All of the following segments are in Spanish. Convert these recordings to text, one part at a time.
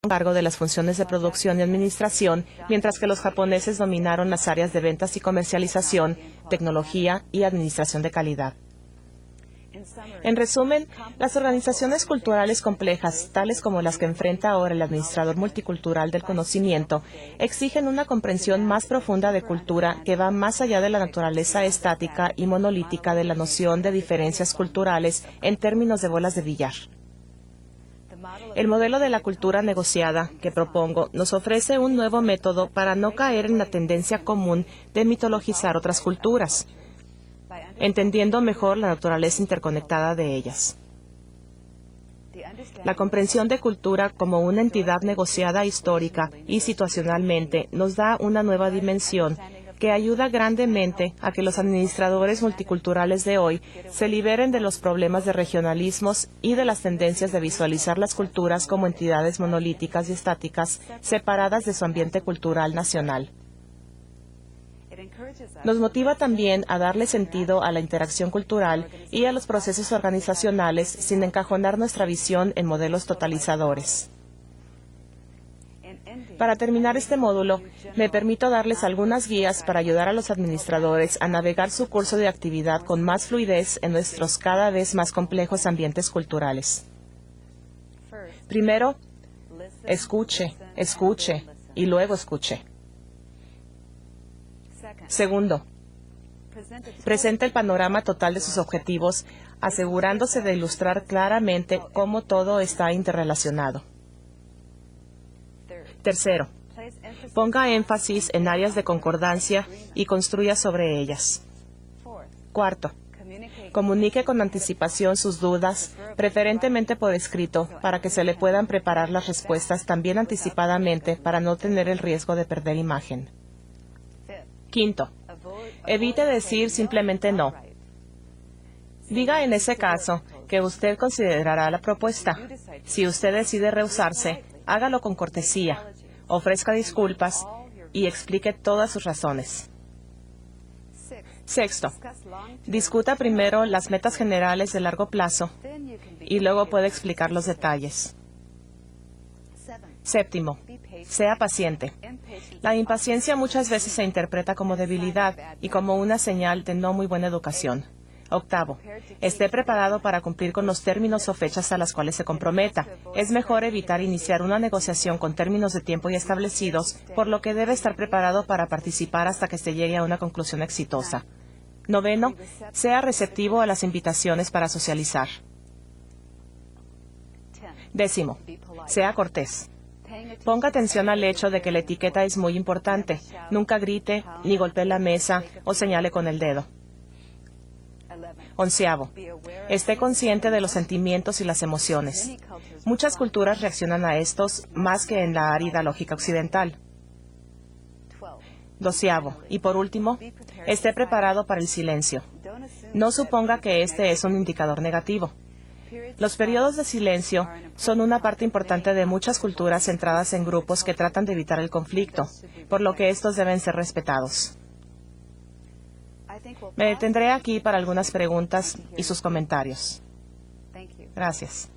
cargo de las funciones de producción y administración, mientras que los japoneses dominaron las áreas de ventas y comercialización, tecnología y administración de calidad. En resumen, las organizaciones culturales complejas, tales como las que enfrenta ahora el administrador multicultural del conocimiento, exigen una comprensión más profunda de cultura que va más allá de la naturaleza estática y monolítica de la noción de diferencias culturales en términos de bolas de billar. El modelo de la cultura negociada que propongo nos ofrece un nuevo método para no caer en la tendencia común de mitologizar otras culturas, entendiendo mejor la naturaleza interconectada de ellas. La comprensión de cultura como una entidad negociada histórica y situacionalmente nos da una nueva dimensión que ayuda grandemente a que los administradores multiculturales de hoy se liberen de los problemas de regionalismos y de las tendencias de visualizar las culturas como entidades monolíticas y estáticas separadas de su ambiente cultural nacional. Nos motiva también a darle sentido a la interacción cultural y a los procesos organizacionales sin encajonar nuestra visión en modelos totalizadores. Para terminar este módulo, me permito darles algunas guías para ayudar a los administradores a navegar su curso de actividad con más fluidez en nuestros cada vez más complejos ambientes culturales. Primero, escuche, escuche y luego escuche. Segundo, presente el panorama total de sus objetivos, asegurándose de ilustrar claramente cómo todo está interrelacionado. Tercero, ponga énfasis en áreas de concordancia y construya sobre ellas. Cuarto, comunique con anticipación sus dudas, preferentemente por escrito, para que se le puedan preparar las respuestas también anticipadamente para no tener el riesgo de perder imagen. Quinto, evite decir simplemente no. Diga en ese caso que usted considerará la propuesta. Si usted decide rehusarse, hágalo con cortesía, ofrezca disculpas y explique todas sus razones. Sexto, discuta primero las metas generales de largo plazo y luego puede explicar los detalles. Séptimo, sea paciente. La impaciencia muchas veces se interpreta como debilidad y como una señal de no muy buena educación. Octavo, esté preparado para cumplir con los términos o fechas a las cuales se comprometa. Es mejor evitar iniciar una negociación con términos de tiempo ya establecidos, por lo que debe estar preparado para participar hasta que se llegue a una conclusión exitosa. Noveno, sea receptivo a las invitaciones para socializar. Décimo, sea cortés. Ponga atención al hecho de que la etiqueta es muy importante. Nunca grite, ni golpee la mesa o señale con el dedo. Onceavo, esté consciente de los sentimientos y las emociones. Muchas culturas reaccionan a estos más que en la árida lógica occidental. Doceavo, y por último, esté preparado para el silencio. No suponga que este es un indicador negativo. Los periodos de silencio son una parte importante de muchas culturas centradas en grupos que tratan de evitar el conflicto, por lo que estos deben ser respetados. Me detendré aquí para algunas preguntas y sus comentarios. Gracias.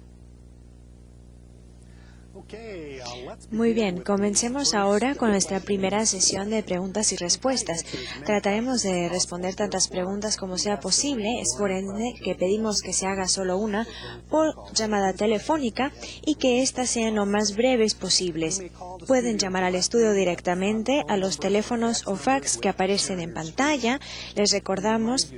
Muy bien, comencemos ahora con nuestra primera sesión de preguntas y respuestas. Trataremos de responder tantas preguntas como sea posible, es por ende que pedimos que se haga solo una por llamada telefónica y que éstas sean lo más breves posibles. Pueden llamar al estudio directamente a los teléfonos o fax que aparecen en pantalla. Les recordamos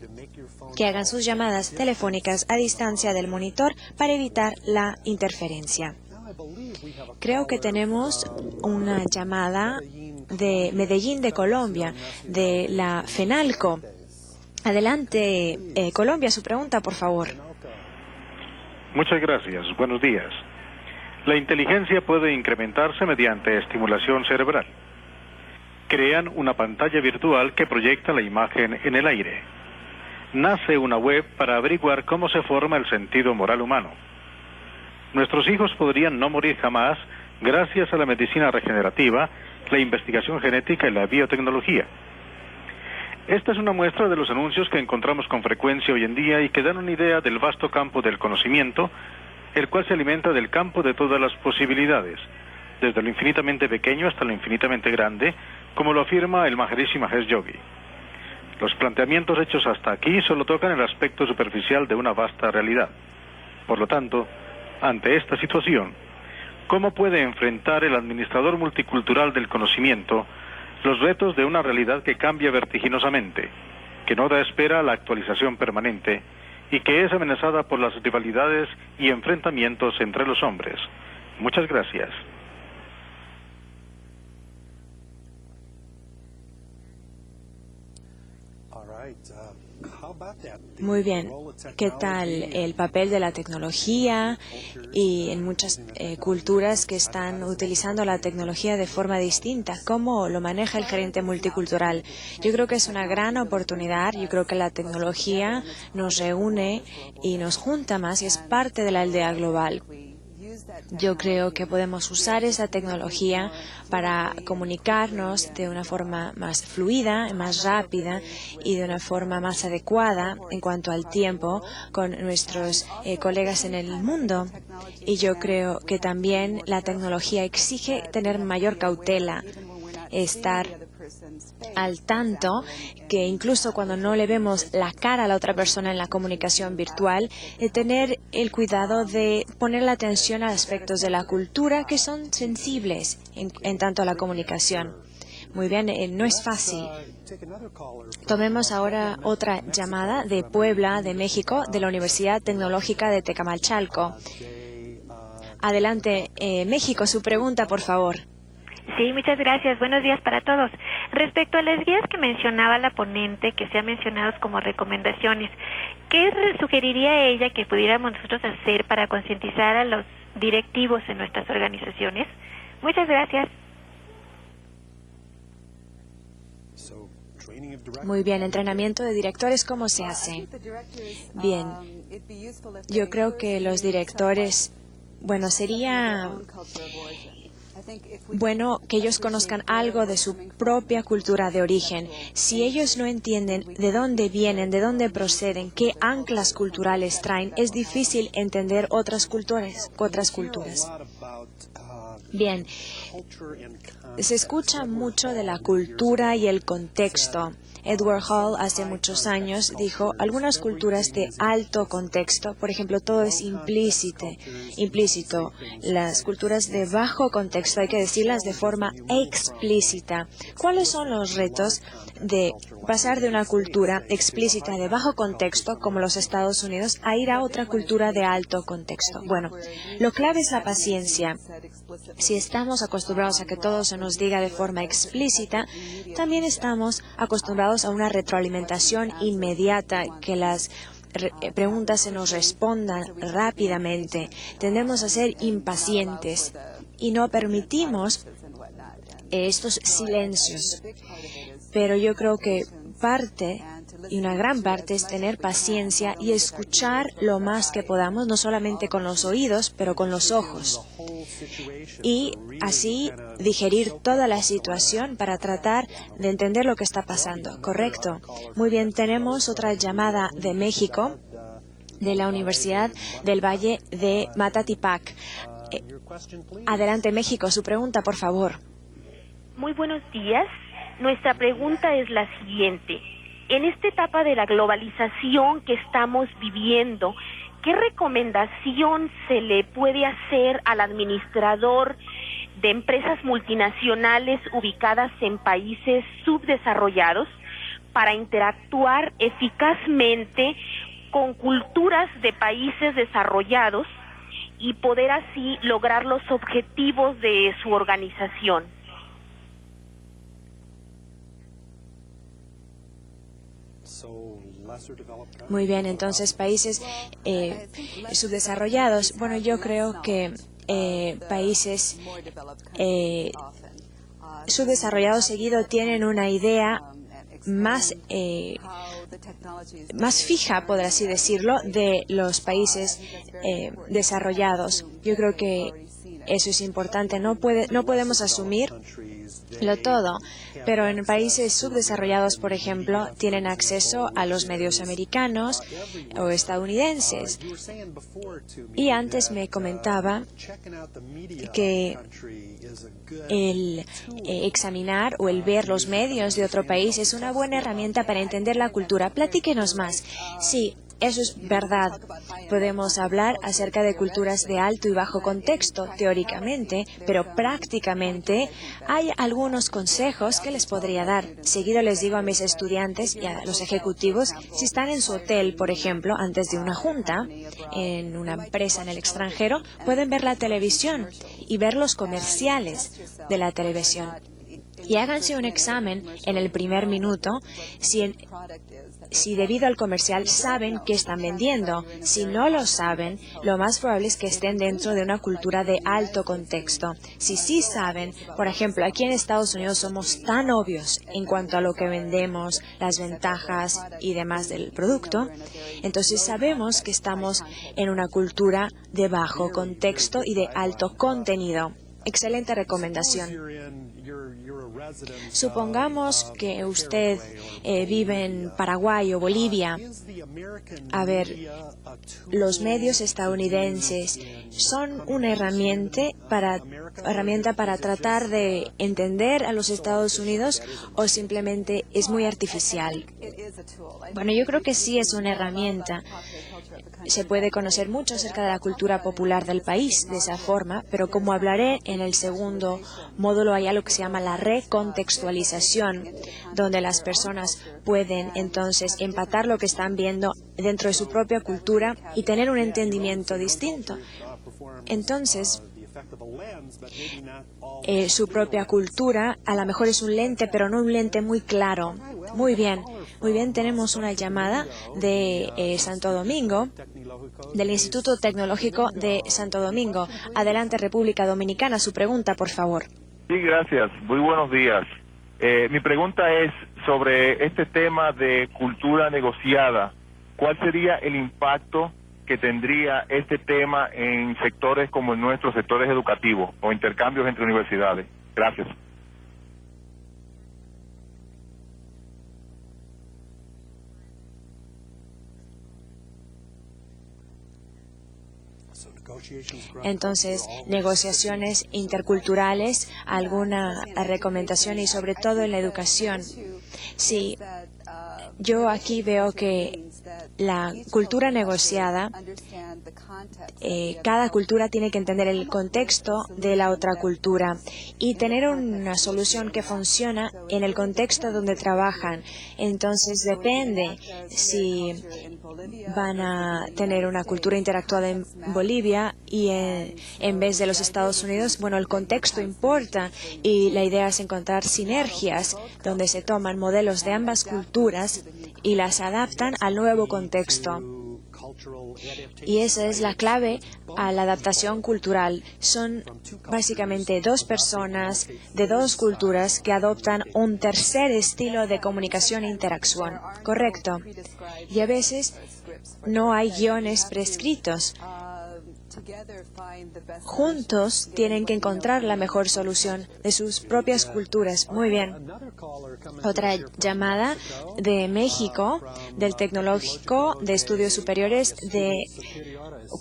que hagan sus llamadas telefónicas a distancia del monitor para evitar la interferencia. Creo que tenemos una llamada de Medellín, de Colombia, de la FENALCO. Adelante, Colombia, su pregunta, por favor. Muchas gracias. Buenos días. La inteligencia puede incrementarse mediante estimulación cerebral. Crean una pantalla virtual que proyecta la imagen en el aire. Nace una web para averiguar cómo se forma el sentido moral humano. Nuestros hijos podrían no morir jamás gracias a la medicina regenerativa, la investigación genética y la biotecnología. Esta es una muestra de los anuncios que encontramos con frecuencia hoy en día y que dan una idea del vasto campo del conocimiento, el cual se alimenta del campo de todas las posibilidades. desde lo infinitamente pequeño hasta lo infinitamente grande, como lo afirma el Maharishi Mahesh Yogi. Los planteamientos hechos hasta aquí solo tocan el aspecto superficial de una vasta realidad. Por lo tanto, ante esta situación, ¿cómo puede enfrentar el administrador multicultural del conocimiento los retos de una realidad que cambia vertiginosamente, que no da espera a la actualización permanente y que es amenazada por las rivalidades y enfrentamientos entre los hombres? Muchas gracias. Muy bien. ¿Qué tal el papel de la tecnología y en muchas culturas que están utilizando la tecnología de forma distinta? ¿Cómo lo maneja el gerente multicultural? Yo creo que es una gran oportunidad. Yo creo que la tecnología nos reúne y nos junta más y es parte de la aldea global. Yo creo que podemos usar esa tecnología para comunicarnos de una forma más fluida, más rápida y de una forma más adecuada en cuanto al tiempo con nuestros colegas en el mundo. Y yo creo que también la tecnología exige tener mayor cautela, estar al tanto que incluso cuando no le vemos la cara a la otra persona en la comunicación virtual, tener el cuidado de poner la atención a aspectos de la cultura que son sensibles en tanto a la comunicación. Muy bien, no es fácil. Tomemos ahora otra llamada de Puebla, de México, de la Universidad Tecnológica de Tecamachalco. Adelante, México, su pregunta, por favor. Sí, muchas gracias. Buenos días para todos. Respecto a las guías que mencionaba la ponente, que se han mencionado como recomendaciones, ¿qué sugeriría ella que pudiéramos nosotros hacer para concientizar a los directivos en nuestras organizaciones? Muchas gracias. Muy bien, entrenamiento de directores, ¿cómo se hace? Bien, yo creo que los directores, sería bueno que ellos conozcan algo de su propia cultura de origen. Si ellos no entienden de dónde vienen, de dónde proceden, qué anclas culturales traen, es difícil entender otras culturas. Bien, se escucha mucho de la cultura y el contexto. Edward Hall hace muchos años dijo, algunas culturas de alto contexto, por ejemplo, todo es implícito. Las culturas de bajo contexto hay que decirlas de forma explícita. ¿Cuáles son los retos de pasar de una cultura explícita de bajo contexto, como los Estados Unidos, a ir a otra cultura de alto contexto? Bueno, lo clave es la paciencia. Si estamos acostumbrados a que todo se nos diga de forma explícita, también estamos acostumbrados a una retroalimentación inmediata, que las preguntas se nos respondan rápidamente. Tendemos a ser impacientes y no permitimos estos silencios. Pero yo creo que una gran parte es tener paciencia y escuchar lo más que podamos, no solamente con los oídos, pero con los ojos. Y así digerir toda la situación para tratar de entender lo que está pasando. ¿Correcto? Muy bien, tenemos otra llamada de México, de la Universidad del Valle de Matatipac. Adelante, México, su pregunta, por favor. Muy buenos días. Nuestra pregunta es la siguiente. En esta etapa de la globalización que estamos viviendo, ¿qué recomendación se le puede hacer al administrador de empresas multinacionales ubicadas en países subdesarrollados para interactuar eficazmente con culturas de países desarrollados y poder así lograr los objetivos de su organización? Muy bien, entonces países subdesarrollados. Bueno, yo creo que países subdesarrollados seguido tienen una idea más fija, por así decirlo, de los países desarrollados. Yo creo que Eso es importante. No podemos asumirlo todo, pero en países subdesarrollados, por ejemplo, tienen acceso a los medios americanos o estadounidenses. Y antes me comentaba que el examinar o el ver los medios de otro país es una buena herramienta para entender la cultura. Platíquenos más. Sí. Eso es verdad. Podemos hablar acerca de culturas de alto y bajo contexto, teóricamente, pero prácticamente hay algunos consejos que les podría dar. Seguido les digo a mis estudiantes y a los ejecutivos, si están en su hotel, por ejemplo, antes de una junta, en una empresa en el extranjero, pueden ver la televisión y ver los comerciales de la televisión. Y háganse un examen en el primer minuto si debido al comercial saben qué están vendiendo. Si no lo saben, lo más probable es que estén dentro de una cultura de alto contexto. Si sí saben, por ejemplo, aquí en Estados Unidos somos tan obvios en cuanto a lo que vendemos, las ventajas y demás del producto, entonces sabemos que estamos en una cultura de bajo contexto y de alto contenido. Excelente recomendación. Supongamos que usted vive en Paraguay o Bolivia. A ver, los medios estadounidenses son una herramienta para tratar de entender a los Estados Unidos, o simplemente es muy artificial. Bueno, yo creo que sí es una herramienta. Se puede conocer mucho acerca de la cultura popular del país de esa forma, pero como hablaré en el segundo módulo, hay algo que se llama la recontextualización, donde las personas pueden entonces empatar lo que están viendo dentro de su propia cultura y tener un entendimiento distinto. Entonces, su propia cultura a lo mejor es un lente, pero no un lente muy claro. Muy bien, tenemos una llamada de Santo Domingo, del Instituto Tecnológico de Santo Domingo. Adelante, República Dominicana, su pregunta, por favor. Sí, gracias. Muy buenos días. Mi pregunta es sobre este tema de cultura negociada. ¿Cuál sería el impacto que tendría este tema en sectores como el nuestro, sectores educativos o intercambios entre universidades? Gracias. Entonces, negociaciones interculturales, alguna recomendación y sobre todo en la educación. Sí, yo aquí veo que la cultura negociada, cada cultura tiene que entender el contexto de la otra cultura y tener una solución que funciona en el contexto donde trabajan. Entonces depende si van a tener una cultura interactuada en Bolivia y en vez de los Estados Unidos. Bueno, el contexto importa y la idea es encontrar sinergias donde se toman modelos de ambas culturas y las adaptan al nuevo contexto. Y esa es la clave a la adaptación cultural. Son básicamente dos personas de dos culturas que adoptan un tercer estilo de comunicación e interacción. Correcto. Y a veces no hay guiones prescritos. Juntos tienen que encontrar la mejor solución de sus propias culturas. Muy bien. Otra llamada de México, del Tecnológico de Estudios Superiores de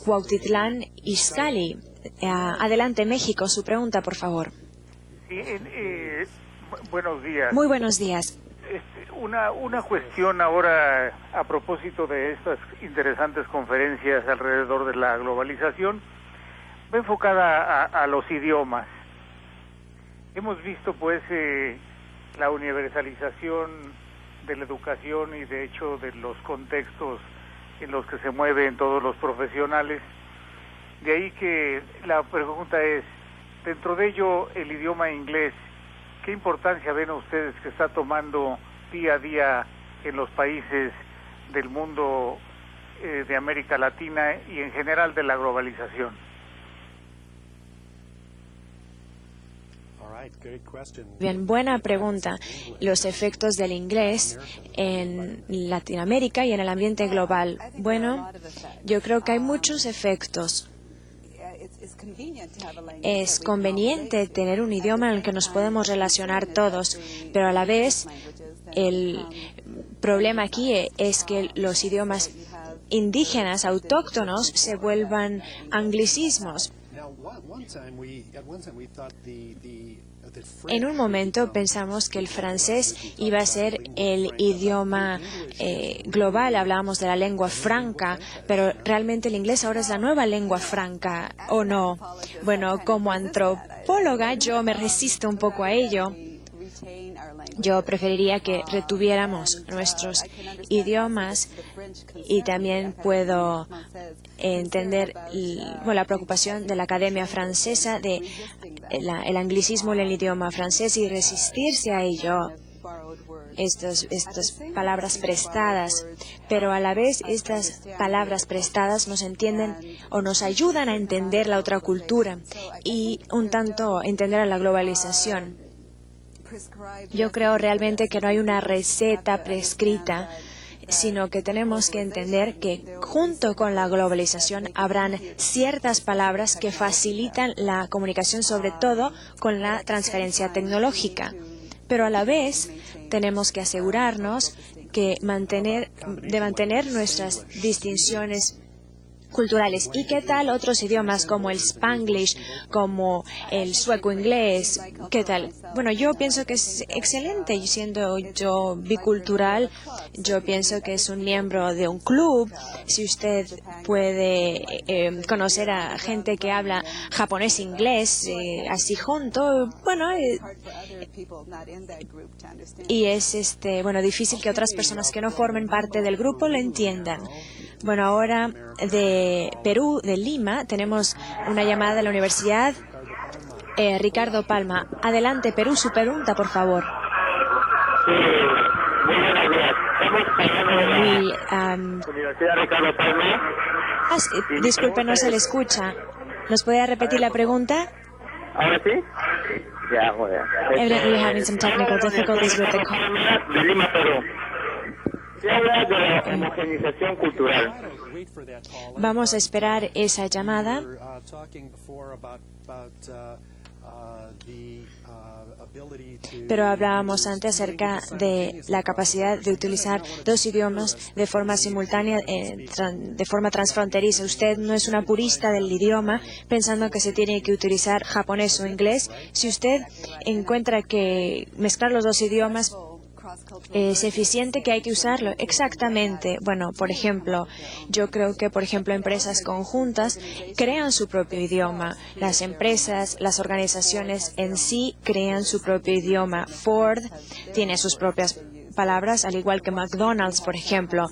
Cuautitlán Izcalli. Adelante, México, su pregunta, por favor. Sí, buenos días. Muy buenos días. Una cuestión ahora a propósito de estas interesantes conferencias alrededor de la globalización, va enfocada a los idiomas. Hemos visto pues la universalización de la educación y de hecho de los contextos en los que se mueven todos los profesionales. De ahí que la pregunta es, dentro de ello el idioma inglés, ¿qué importancia ven ustedes que está tomando día a día en los países del mundo de América Latina y en general de la globalización? Bien, buena pregunta. Los efectos del inglés en Latinoamérica y en el ambiente global. Bueno, yo creo que hay muchos efectos. Es conveniente tener un idioma en el que nos podemos relacionar todos, pero a la vez el problema aquí es que los idiomas indígenas, autóctonos, se vuelvan anglicismos. En un momento pensamos que el francés iba a ser el idioma global, hablábamos de la lengua franca, pero realmente el inglés ahora es la nueva lengua franca, ¿o no? Bueno, como antropóloga yo me resisto un poco a ello. Yo preferiría que retuviéramos nuestros idiomas y también puedo entender la preocupación de la Academia Francesa de el anglicismo en el idioma francés y resistirse a ello. Estas palabras prestadas, pero a la vez estas palabras prestadas nos entienden o nos ayudan a entender la otra cultura y un tanto entender a la globalización. Yo creo realmente que no hay una receta prescrita, sino que tenemos que entender que junto con la globalización habrán ciertas palabras que facilitan la comunicación, sobre todo con la transferencia tecnológica. Pero a la vez tenemos que asegurarnos de mantener nuestras distinciones culturales. ¿Y qué tal otros idiomas como el Spanglish, como el sueco inglés? ¿Qué tal? Bueno, yo pienso que es excelente. Siendo yo bicultural, yo pienso que es un miembro de un club. Si usted puede conocer a gente que habla japonés, inglés, así junto, bueno, y es difícil que otras personas que no formen parte del grupo lo entiendan. Bueno, ahora de Perú, de Lima, tenemos una llamada de la universidad. Ricardo Palma. Adelante, Perú, su pregunta, por favor. Sí, muy buenos días. Universidad Ricardo Palma. Disculpe, no se le escucha. ¿Nos puede repetir la pregunta? ¿Ahora sí? Ya, muy bien. Evidently having some technical difficulties with the call. De Lima, Perú. Se habla de la homogenización cultural. Vamos a esperar esa llamada. Pero hablábamos antes acerca de la capacidad de utilizar dos idiomas de forma simultánea, de forma transfronteriza. Usted no es una purista del idioma pensando que se tiene que utilizar japonés o inglés. Si usted encuentra que mezclar los dos idiomas es eficiente, que hay que usarlo. Exactamente. Bueno, por ejemplo, yo creo que, empresas conjuntas crean su propio idioma. Las empresas, las organizaciones en sí crean su propio idioma. Ford tiene sus propias palabras, al igual que McDonald's, por ejemplo.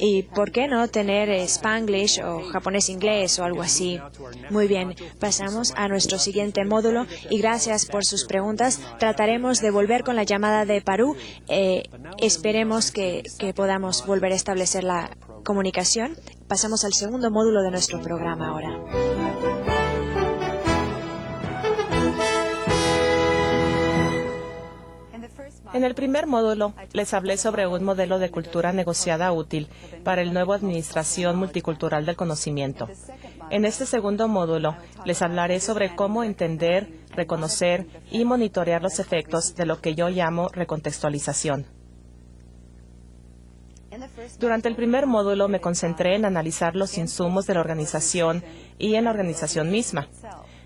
¿Y por qué no tener Spanglish o japonés-inglés o algo así? Muy bien, pasamos a nuestro siguiente módulo y gracias por sus preguntas. Trataremos de volver con la llamada de Perú. Esperemos que podamos volver a establecer la comunicación. Pasamos al segundo módulo de nuestro programa ahora. En el primer módulo les hablé sobre un modelo de cultura negociada útil para el nuevo Administración Multicultural del Conocimiento. En este segundo módulo les hablaré sobre cómo entender, reconocer y monitorear los efectos de lo que yo llamo recontextualización. Durante el primer módulo me concentré en analizar los insumos de la organización y en la organización misma,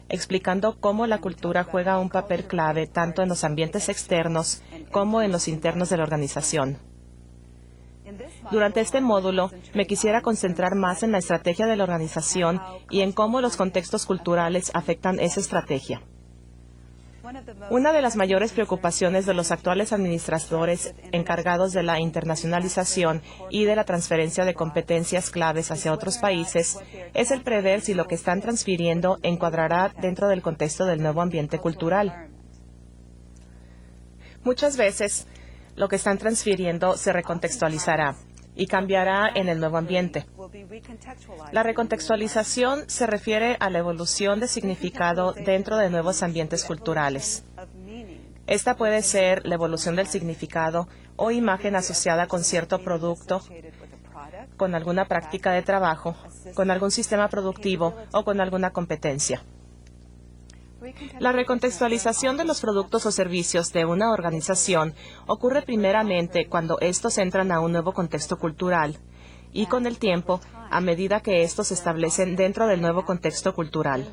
explicando cómo la cultura juega un papel clave tanto en los ambientes externos como en los internos de la organización. Durante este módulo, me quisiera concentrar más en la estrategia de la organización y en cómo los contextos culturales afectan esa estrategia. Una de las mayores preocupaciones de los actuales administradores encargados de la internacionalización y de la transferencia de competencias claves hacia otros países es el prever si lo que están transfiriendo encuadrará dentro del contexto del nuevo ambiente cultural. Muchas veces, lo que están transfiriendo se recontextualizará y cambiará en el nuevo ambiente. La recontextualización se refiere a la evolución de significado dentro de nuevos ambientes culturales. Esta puede ser la evolución del significado o imagen asociada con cierto producto, con alguna práctica de trabajo, con algún sistema productivo o con alguna competencia. La recontextualización de los productos o servicios de una organización ocurre primeramente cuando estos entran a un nuevo contexto cultural y con el tiempo, a medida que estos se establecen dentro del nuevo contexto cultural.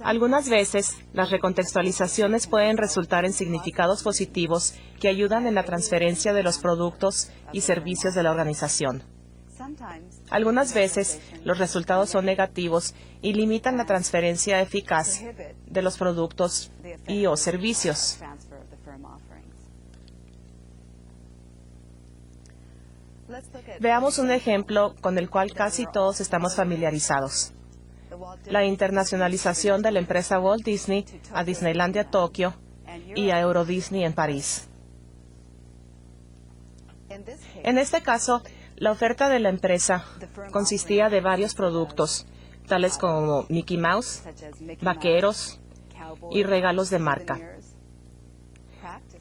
Algunas veces, las recontextualizaciones pueden resultar en significados positivos que ayudan en la transferencia de los productos y servicios de la organización. Algunas veces, los resultados son negativos y limitan la transferencia eficaz de los productos y o servicios. Veamos un ejemplo con el cual casi todos estamos familiarizados. La internacionalización de la empresa Walt Disney a Disneylandia Tokio y a Euro Disney en París. En este caso, la oferta de la empresa consistía de varios productos, tales como Mickey Mouse, vaqueros y regalos de marca.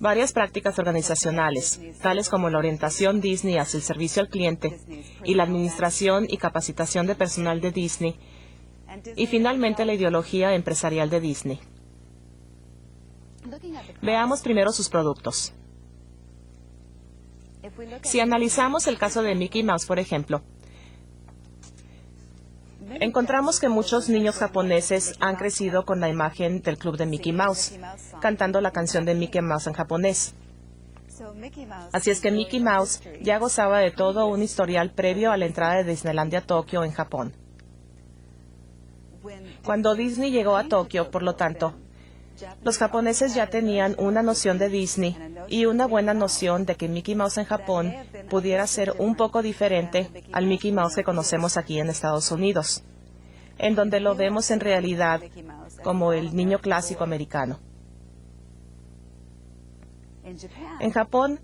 Varias prácticas organizacionales, tales como la orientación Disney hacia el servicio al cliente y la administración y capacitación de personal de Disney, y finalmente la ideología empresarial de Disney. Veamos primero sus productos. Si analizamos el caso de Mickey Mouse, por ejemplo, encontramos que muchos niños japoneses han crecido con la imagen del club de Mickey Mouse, cantando la canción de Mickey Mouse en japonés. Así es que Mickey Mouse ya gozaba de todo un historial previo a la entrada de Disneylandia Tokio en Japón. Cuando Disney llegó a Tokio, por lo tanto, los japoneses ya tenían una noción de Disney y una buena noción de que Mickey Mouse en Japón pudiera ser un poco diferente al Mickey Mouse que conocemos aquí en Estados Unidos, en donde lo vemos en realidad como el niño clásico americano. En Japón,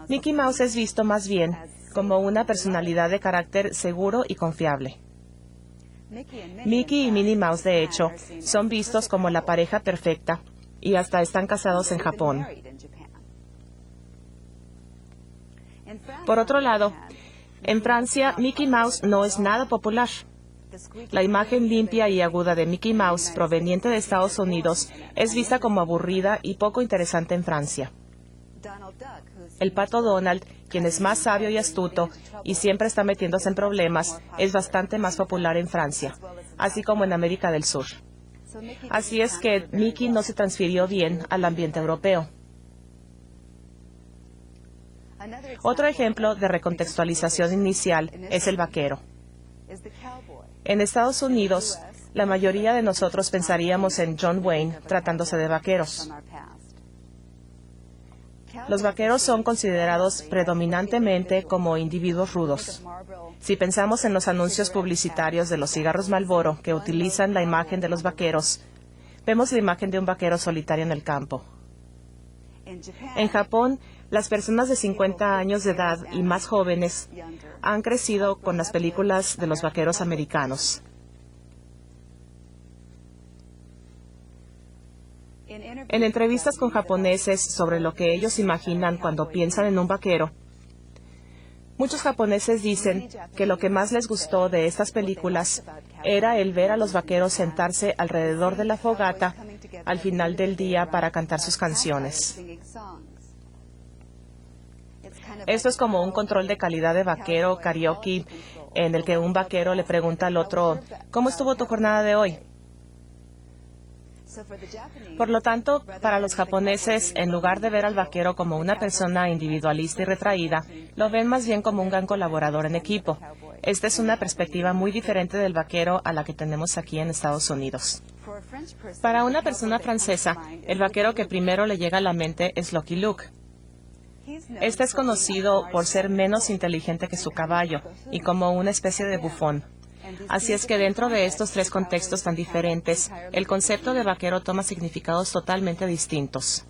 Mickey Mouse es visto más bien como una personalidad de carácter seguro y confiable. Mickey y Minnie Mouse, de hecho, son vistos como la pareja perfecta y hasta están casados en Japón. Por otro lado, en Francia, Mickey Mouse no es nada popular. La imagen limpia y aguda de Mickey Mouse, proveniente de Estados Unidos, es vista como aburrida y poco interesante en Francia. El pato Donald, quien es más sabio y astuto y siempre está metiéndose en problemas, es bastante más popular en Francia, así como en América del Sur. Así es que Mickey no se transfirió bien al ambiente europeo. Otro ejemplo de recontextualización inicial es el vaquero. En Estados Unidos, la mayoría de nosotros pensaríamos en John Wayne tratándose de vaqueros. Los vaqueros son considerados predominantemente como individuos rudos. Si pensamos en los anuncios publicitarios de los cigarros Marlboro que utilizan la imagen de los vaqueros, vemos la imagen de un vaquero solitario en el campo. En Japón, las personas de 50 años de edad y más jóvenes han crecido con las películas de los vaqueros americanos. En entrevistas con japoneses sobre lo que ellos imaginan cuando piensan en un vaquero, muchos japoneses dicen que lo que más les gustó de estas películas era el ver a los vaqueros sentarse alrededor de la fogata al final del día para cantar sus canciones. Esto es como un control de calidad de vaquero karaoke en el que un vaquero le pregunta al otro, ¿cómo estuvo tu jornada de hoy? Por lo tanto, para los japoneses, en lugar de ver al vaquero como una persona individualista y retraída, lo ven más bien como un gran colaborador en equipo. Esta es una perspectiva muy diferente del vaquero a la que tenemos aquí en Estados Unidos. Para una persona francesa, el vaquero que primero le llega a la mente es Lucky Luke. Este es conocido por ser menos inteligente que su caballo y como una especie de bufón. Así es que dentro de estos tres contextos tan diferentes, el concepto de vaquero toma significados totalmente distintos.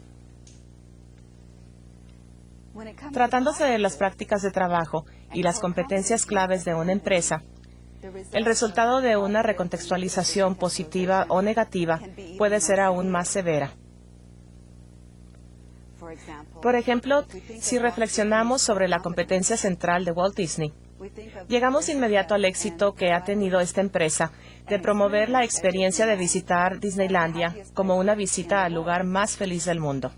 Tratándose de las prácticas de trabajo y las competencias claves de una empresa, el resultado de una recontextualización positiva o negativa puede ser aún más severa. Por ejemplo, si reflexionamos sobre la competencia central de Walt Disney, llegamos inmediato al éxito que ha tenido esta empresa de promover la experiencia de visitar Disneylandia como una visita al lugar más feliz del mundo.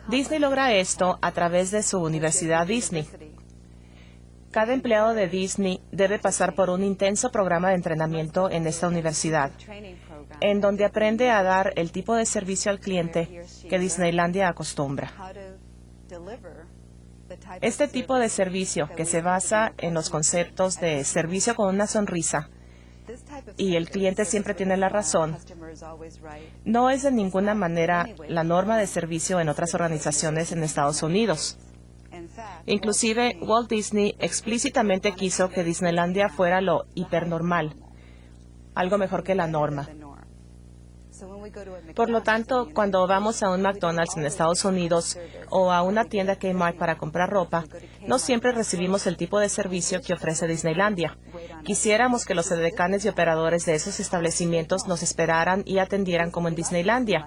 Disney logra esto a través de su Universidad Disney. Cada empleado de Disney debe pasar por un intenso programa de entrenamiento en esta universidad, en donde aprende a dar el tipo de servicio al cliente que Disneylandia acostumbra. Este tipo de servicio, que se basa en los conceptos de servicio con una sonrisa y el cliente siempre tiene la razón, no es de ninguna manera la norma de servicio en otras organizaciones en Estados Unidos. Inclusive, Walt Disney explícitamente quiso que Disneylandia fuera lo hipernormal, algo mejor que la norma. Por lo tanto, cuando vamos a un McDonald's en Estados Unidos o a una tienda Kmart para comprar ropa, no siempre recibimos el tipo de servicio que ofrece Disneylandia. Quisiéramos que los edecanes y operadores de esos establecimientos nos esperaran y atendieran como en Disneylandia.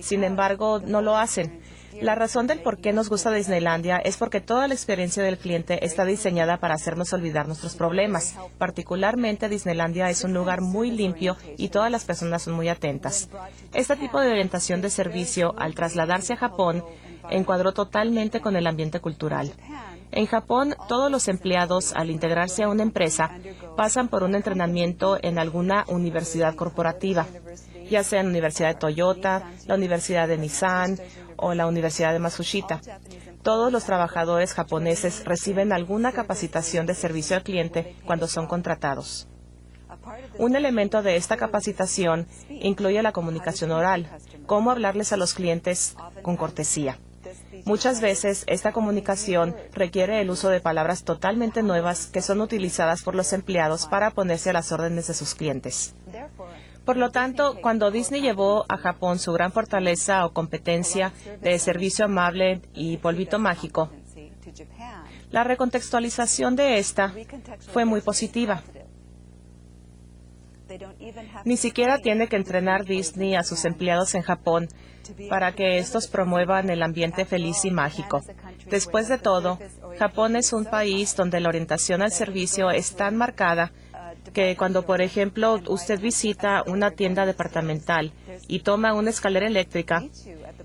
Sin embargo, no lo hacen. La razón del por qué nos gusta Disneylandia es porque toda la experiencia del cliente está diseñada para hacernos olvidar nuestros problemas. Particularmente, Disneylandia es un lugar muy limpio y todas las personas son muy atentas. Este tipo de orientación de servicio, al trasladarse a Japón, encuadró totalmente con el ambiente cultural. En Japón, todos los empleados, al integrarse a una empresa, pasan por un entrenamiento en alguna universidad corporativa, ya sea en la Universidad de Toyota, la Universidad de Nissan o la Universidad de Matsushita. Todos los trabajadores japoneses reciben alguna capacitación de servicio al cliente cuando son contratados. Un elemento de esta capacitación incluye la comunicación oral, cómo hablarles a los clientes con cortesía. Muchas veces, esta comunicación requiere el uso de palabras totalmente nuevas que son utilizadas por los empleados para ponerse a las órdenes de sus clientes. Por lo tanto, cuando Disney llevó a Japón su gran fortaleza o competencia de servicio amable y polvito mágico, la recontextualización de esta fue muy positiva. Ni siquiera tiene que entrenar Disney a sus empleados en Japón para que estos promuevan el ambiente feliz y mágico. Después de todo, Japón es un país donde la orientación al servicio es tan marcada que cuando, por ejemplo, usted visita una tienda departamental y toma una escalera eléctrica,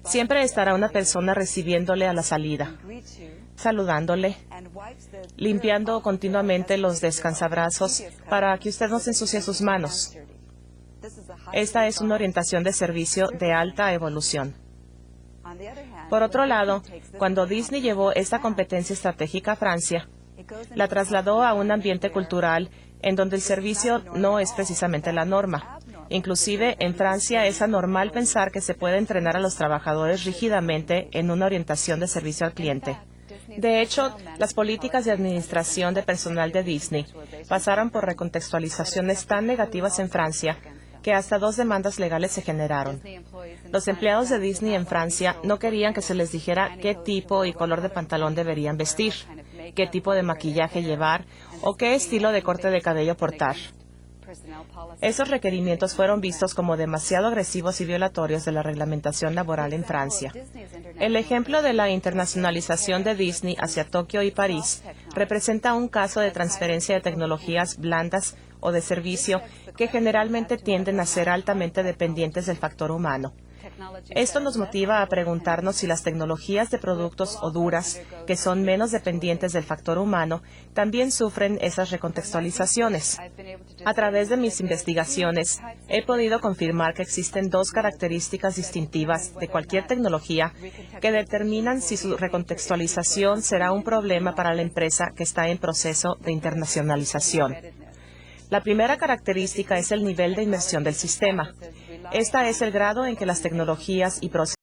siempre estará una persona recibiéndole a la salida, saludándole, limpiando continuamente los descansabrazos para que usted no se ensucie sus manos. Esta es una orientación de servicio de alta evolución. Por otro lado, cuando Disney llevó esta competencia estratégica a Francia, la trasladó a un ambiente cultural en donde el servicio no es precisamente la norma. Inclusive, en Francia es anormal pensar que se puede entrenar a los trabajadores rígidamente en una orientación de servicio al cliente. De hecho, las políticas de administración de personal de Disney pasaron por recontextualizaciones tan negativas en Francia que hasta 2 demandas legales se generaron. Los empleados de Disney en Francia no querían que se les dijera qué tipo y color de pantalón deberían vestir, qué tipo de maquillaje llevar o qué estilo de corte de cabello portar. Esos requerimientos fueron vistos como demasiado agresivos y violatorios de la reglamentación laboral en Francia. El ejemplo de la internacionalización de Disney hacia Tokio y París representa un caso de transferencia de tecnologías blandas o de servicio que generalmente tienden a ser altamente dependientes del factor humano. Esto nos motiva a preguntarnos si las tecnologías de productos o duras, que son menos dependientes del factor humano, también sufren esas recontextualizaciones. A través de mis investigaciones, he podido confirmar que existen 2 características distintivas de cualquier tecnología que determinan si su recontextualización será un problema para la empresa que está en proceso de internacionalización. La primera característica es el nivel de inmersión del sistema. Esta es el grado en que las tecnologías y procesos